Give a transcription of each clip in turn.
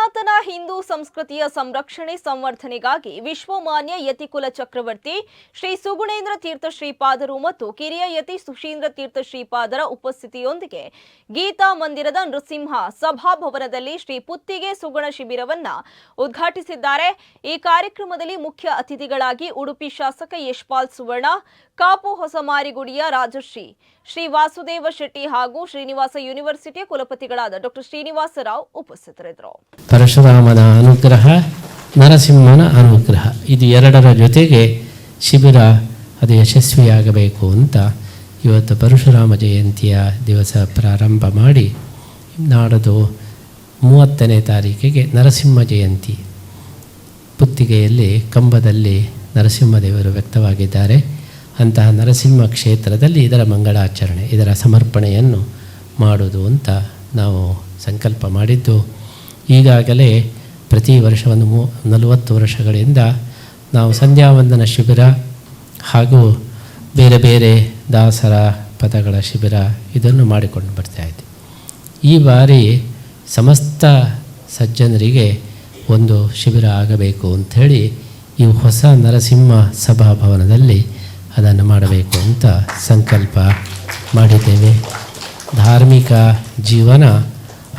ಸನಾತನ ಹಿಂದೂ ಸಂಸ್ಕೃತಿಯ ಸಂರಕ್ಷಣೆ ಸಂವರ್ಧನೆಗಾಗಿ ವಿಶ್ವಮಾನ್ಯ ಯತಿಕುಲ ಚಕ್ರವರ್ತಿ ಶ್ರೀ ಸುಗುಣೇಂದ್ರ ತೀರ್ಥ ಶ್ರೀಪಾದರು ಮತ್ತು ಕಿರಿಯ ಯತಿ ಸುಶೀಂದ್ರ ತೀರ್ಥ ಶ್ರೀಪಾದರ ಉಪಸ್ಥಿತಿಯೊಂದಿಗೆ ಗೀತಾ ಮಂದಿರದ ನೃಸಿಂಹ ಸಭಾಭವನದಲ್ಲಿ ಶ್ರೀ ಪುತ್ತಿಗೆ ಸುಗುಣ ಶಿಬಿರವನ್ನ ಉದ್ಘಾಟಿಸಿದ್ದಾರೆ. ಈ ಕಾರ್ಯಕ್ರಮದಲ್ಲಿ ಮುಖ್ಯ ಅತಿಥಿಗಳಾಗಿ ಉಡುಪಿ ಶಾಸಕ ಯಶ್ಪಾಲ್ ಸುವರ್ಣ, ಕಾಪು ಹೊಸಮಾರಿಗುಡಿಯ ರಾಜಶ್ರೀ ಶ್ರೀ ವಾಸುದೇವ ಶೆಟ್ಟಿ ಹಾಗೂ ಶ್ರೀನಿವಾಸ ಯೂನಿವರ್ಸಿಟಿಯ ಕುಲಪತಿಗಳಾದ ಡಾಕ್ಟರ್ ಶ್ರೀನಿವಾಸ ರಾವ್ ಉಪಸ್ಥಿತರಿದ್ದರು. ಪರಶುರಾಮನ ಅನುಗ್ರಹ, ನರಸಿಂಹನ ಅನುಗ್ರಹ, ಇದು ಎರಡರ ಜೊತೆಗೆ ಶಿಬಿರ ಅದು ಯಶಸ್ವಿಯಾಗಬೇಕು ಅಂತ ಇವತ್ತು ಪರಶುರಾಮ ಜಯಂತಿಯ ದಿವಸ ಪ್ರಾರಂಭ ಮಾಡಿ ನಾಡದು 30ನೇ ತಾರೀಕಿಗೆ ನರಸಿಂಹ ಜಯಂತಿ. ಪುತ್ತಿಗೆಯಲ್ಲಿ ಕಂಬದಲ್ಲಿ ನರಸಿಂಹದೇವರು ವ್ಯಕ್ತವಾಗಿದ್ದಾರೆ. ಅಂತಹ ನರಸಿಂಹ ಕ್ಷೇತ್ರದಲ್ಲಿ ಇದರ ಮಂಗಳಾಚರಣೆ, ಇದರ ಸಮರ್ಪಣೆಯನ್ನು ಮಾಡುವುದು ಅಂತ ನಾವು ಸಂಕಲ್ಪ ಮಾಡಿದ್ದು. ಈಗಾಗಲೇ ಪ್ರತಿ ವರ್ಷ 40 ವರ್ಷಗಳಿಂದ ನಾವು ಸಂಧ್ಯಾವಂದನ ಶಿಬಿರ ಹಾಗೂ ಬೇರೆ ಬೇರೆ ದಾಸರ ಪದಗಳ ಶಿಬಿರ ಇದನ್ನು ಮಾಡಿಕೊಂಡು ಬರ್ತಾಯಿದ್ವಿ. ಈ ಬಾರಿ ಸಮಸ್ತ ಸಜ್ಜನರಿಗೆ ಒಂದು ಶಿಬಿರ ಆಗಬೇಕು ಅಂಥೇಳಿ ಈ ಹೊಸ ನರಸಿಂಹ ಸಭಾಭವನದಲ್ಲಿ ಅದನ್ನು ಮಾಡಬೇಕು ಅಂತ ಸಂಕಲ್ಪ ಮಾಡಿದ್ದೇವೆ. ಧಾರ್ಮಿಕ ಜೀವನ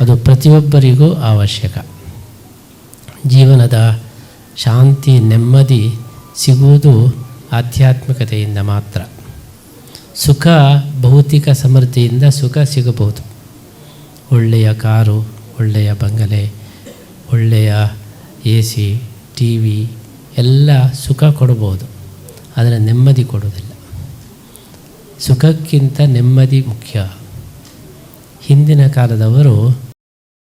ಅದು ಪ್ರತಿಯೊಬ್ಬರಿಗೂ ಅವಶ್ಯಕ. ಜೀವನದ ಶಾಂತಿ ನೆಮ್ಮದಿ ಸಿಗುವುದು ಆಧ್ಯಾತ್ಮಿಕತೆಯಿಂದ ಮಾತ್ರ. ಸುಖ ಭೌತಿಕ ಸಮೃದ್ಧಿಯಿಂದ ಸುಖ ಸಿಗಬಹುದು. ಒಳ್ಳೆಯ ಕಾರು, ಒಳ್ಳೆಯ ಬಂಗಲೆ, ಒಳ್ಳೆಯ AC, TV ಎಲ್ಲ ಸುಖ ಕೊಡಬಹುದು, ಆದರೆ ನೆಮ್ಮದಿ ಕೊಡೋದಿಲ್ಲ. ಸುಖಕ್ಕಿಂತ ನೆಮ್ಮದಿ ಮುಖ್ಯ. ಹಿಂದಿನ ಕಾಲದವರು